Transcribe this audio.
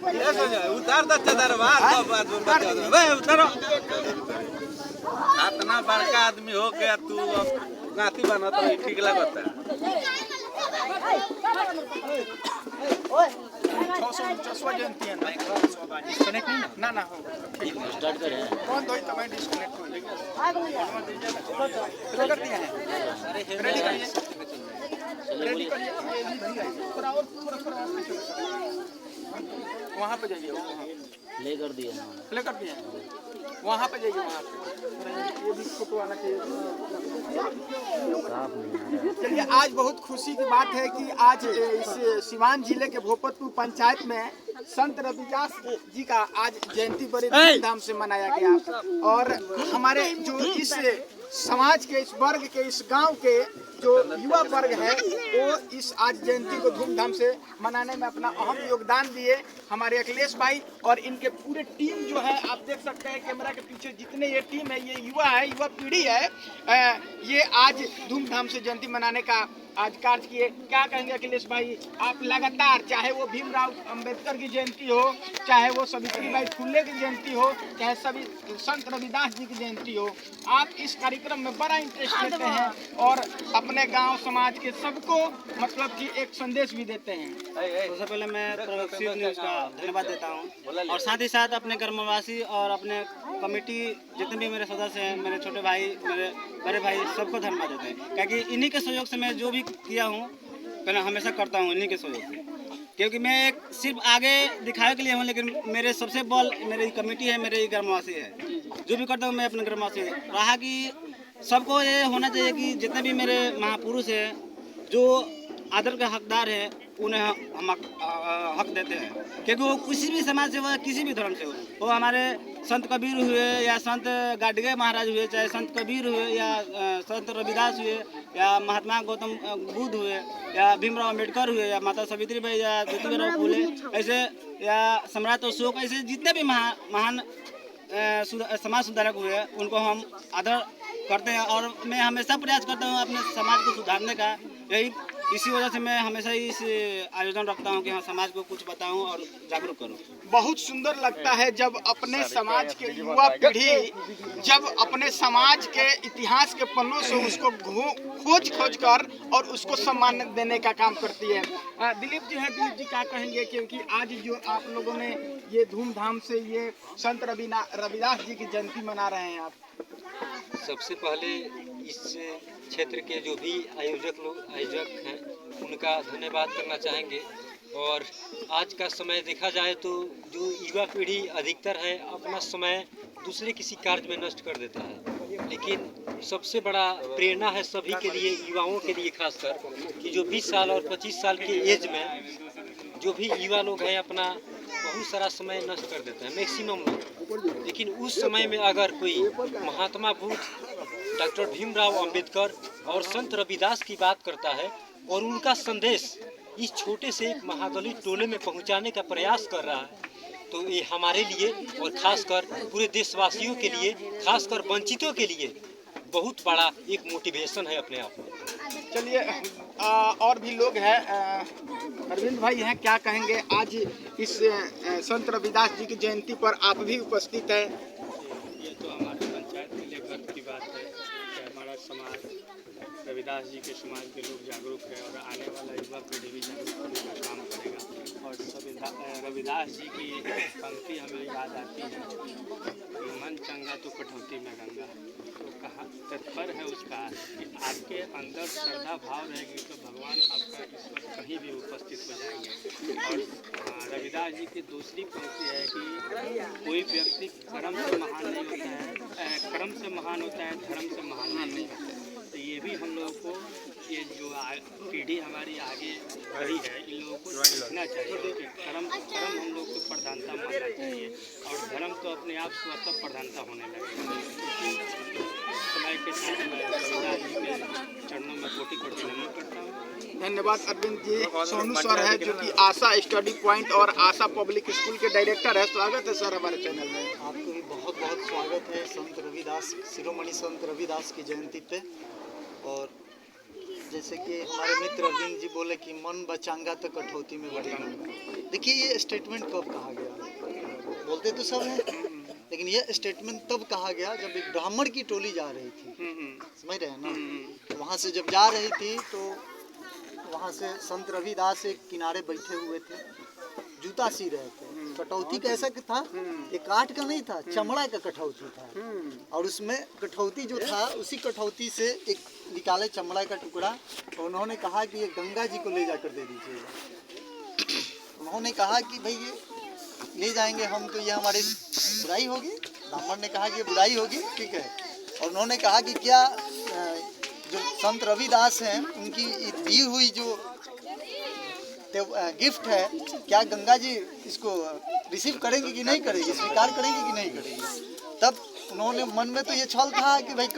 उतार उतारो इतना बड़का आदमी हो गया तू नाती बना तो ठीक लगता है। 649 जयंती है डिस्कनेक्ट नहीं ना ना हो स्टार्ट करें कौन दो तो मैं डिस्कनेक्ट हो कर दिया है रेडी करिए रेडी करिए वहाँ पे जाइए ले कर दिया वहाँ पे जाइए वहाँ पे ये भी फोटो आना चाहिए। चलिए आज बहुत खुशी की बात है कि आज इस सिवान जिले के भोपतपुर पंचायत में संत रविदास जी का आज जयंती बड़े धूमधाम से मनाया गया और हमारे जो इस समाज के इस वर्ग के इस गांव के जो युवा वर्ग है वो इस आज जयंती को धूमधाम से मनाने में अपना अहम योगदान दिए। हमारे अखिलेश भाई और इनके पूरे टीम जो है आप देख सकते हैं कैमरा के पीछे जितने ये टीम है ये युवा है, युवा पीढ़ी है, ये आज धूमधाम से जयंती मनाने का आज कार्य किए। क्या कहेंगे अखिलेश भाई, आप लगातार चाहे वो भीमराव अंबेडकर की जयंती हो, चाहे वो सावित्रीबाई फुले की जयंती हो, चाहे सभी संत रविदास जी की जयंती हो, आप इस कार्यक्रम में बड़ा इंटरेस्ट लेते हैं और अपने गांव समाज के सबको मतलब कि एक संदेश भी देते हैं। सबसे पहले मैं प्रवासी न्यूज़ का धन्यवाद देता हूं और साथ ही साथ अपने ग्रामवासी और अपने कमेटी जितने भी मेरे सदस्य हैं, मेरे छोटे भाई, मेरे बड़े भाई, सबको धन्यवाद देते हैं क्योंकि इन्हीं के सहयोग से मैं जो भी किया हूँ मैं हमेशा करता हूँ इन्हीं के सहयोग से, क्योंकि मैं एक सिर्फ आगे दिखाने के लिए हूँ लेकिन मेरे सबसे बल मेरी कमेटी है, मेरे ग्रामवासी है। जो भी करता हूँ मैं अपने ग्रामवासी रहा कि सबको ये होना चाहिए कि जितने भी मेरे महापुरुष हैं जो आदर के हकदार हैं उन्हें हम हक देते हैं, क्योंकि वो किसी भी समाज से हो, किसी भी धर्म से हो। वो हमारे संत कबीर हुए या संत गाडगे महाराज हुए, चाहे संत कबीर हुए या संत रविदास हुए या महात्मा गौतम बुद्ध हुए या भीमराव अंबेडकर हुए या माता सावित्रीबाई या ज्योतिबा फुले ऐसे या सम्राट अशोक, ऐसे जितने भी महान समाज सुधारक हुए उनको हम आदर करते हैं और मैं हमेशा प्रयास करता हूँ अपने समाज को सुधारने का। यही इसी वजह से मैं हमेशा ही इस आयोजन रखता हूँ कि हाँ समाज को कुछ बताऊँ और जागरूक करूँ। बहुत सुंदर लगता है जब अपने समाज के युवा पीढ़ी जब अपने समाज के इतिहास के पन्नों से उसको खोज कर और उसको सम्मान देने का काम करती है। दिलीप जी क्या कहेंगे, क्योंकि आज जो आप लोगों ने ये धूमधाम से ये संत रविदास जी की जयंती मना रहे हैं, आप सबसे पहले इस क्षेत्र के जो भी आयोजक हैं उनका धन्यवाद करना चाहेंगे। और आज का समय देखा जाए तो जो युवा पीढ़ी अधिकतर है अपना समय दूसरे किसी कार्य में नष्ट कर देता है, लेकिन सबसे बड़ा प्रेरणा है सभी के लिए, युवाओं के लिए खासकर कि जो 20 साल और 25 साल के एज में जो भी युवा लोग हैं अपना बहुत सारा समय नष्ट कर देते हैं मैक्सिमम लोग। लेकिन उस समय में अगर कोई महात्मा बुद्ध, डॉक्टर भीमराव अंबेडकर और संत रविदास की बात करता है और उनका संदेश इस छोटे से एक महादलित टोले में पहुंचाने का प्रयास कर रहा है, तो ये हमारे लिए और खासकर पूरे देशवासियों के लिए, खासकर वंचितों के लिए बहुत बड़ा एक मोटिवेशन है अपने आप में। चलिए और भी लोग हैं, अरविंद भाई हैं, क्या कहेंगे आज इस संत रविदास जी की जयंती पर आप भी उपस्थित हैं? ये तो हमारे पंचायत के लिए गर्व की बात है कि हमारा समाज रविदास जी के समाज के लोग जागरूक है और आने वाला युवा पीढ़ी भी जागरूक करने का काम करेगा। और रविदास जी की पंक्ति हमें याद आती है कि मन चंगा तो कटौती में गंगा। तो कहाँ तत्पर है उसका कि आपके अंदर श्रद्धा भाव रहेगी तो भगवान आपका ईश्वर कहीं भी उपस्थित हो जाएंगे। और रविदास जी की दूसरी पंक्ति है कि कोई व्यक्ति कर्म से महान नहीं होता है, कर्म से महान होता है, धर्म से महान नहीं होता है। तो ये भी हम लोगों को, ये जो पीढ़ी हमारी आगे बढ़ी है, इन लोगों को सीखना चाहिए कि कर्म हम लोग को प्रधानता मानना चाहिए और धर्म तो अपने आप स्वतः प्रधानता होने लगेगा। समय के साथ मैं रविदास जी के चरणों में कोटि नमन करता हूँ। धन्यवाद अरविंद जी। सोनू सर है जो कि आशा स्टडी पॉइंट और आशा पब्लिक स्कूल के डायरेक्टर है। स्वागत है सर हमारे चैनल में। आपको भी बहुत बहुत स्वागत है संत रविदास, शिरोमणि संत रविदास की जयंती पे। और जैसे कि हमारे मित्र अरविंद जी बोले कि मन बचांगा तो कठौती में बढ़ेगा। देखिए ये स्टेटमेंट कब कहा गया? बोलते तो सब हैं, लेकिन ये स्टेटमेंट तब कहा गया जब एक ब्राह्मण की टोली जा रही थी, समझ रहे हैं ना? वहाँ से जब जा रही थी तो वहाँ से संत रविदास एक किनारे बैठे हुए थे, जूता सी रहे थे। कटौती कैसा था? ये काठ का नहीं था, चमड़ा का कटौती था। और उसमें कटौती जो था, उसी कटौती से एक निकाले चमड़ा का टुकड़ा, और उन्होंने कहा कि ये गंगा जी को ले जाकर दे दीजिएगा। उन्होंने कहा कि भाई ये ले जाएंगे हम तो ये हमारी बुराई होगी। ब्राह्मण ने कहा कि ये बुराई होगी, ठीक है। और उन्होंने कहा कि क्या जो संत रविदास हैं उनकी दी हुई जो गिफ्ट है, क्या गंगा जी इसको रिसीव करेंगे कि नहीं करेंगे, स्वीकार करेंगे कि नहीं करेंगे? तब उन्होंने मन में तो ये छल था कि भाई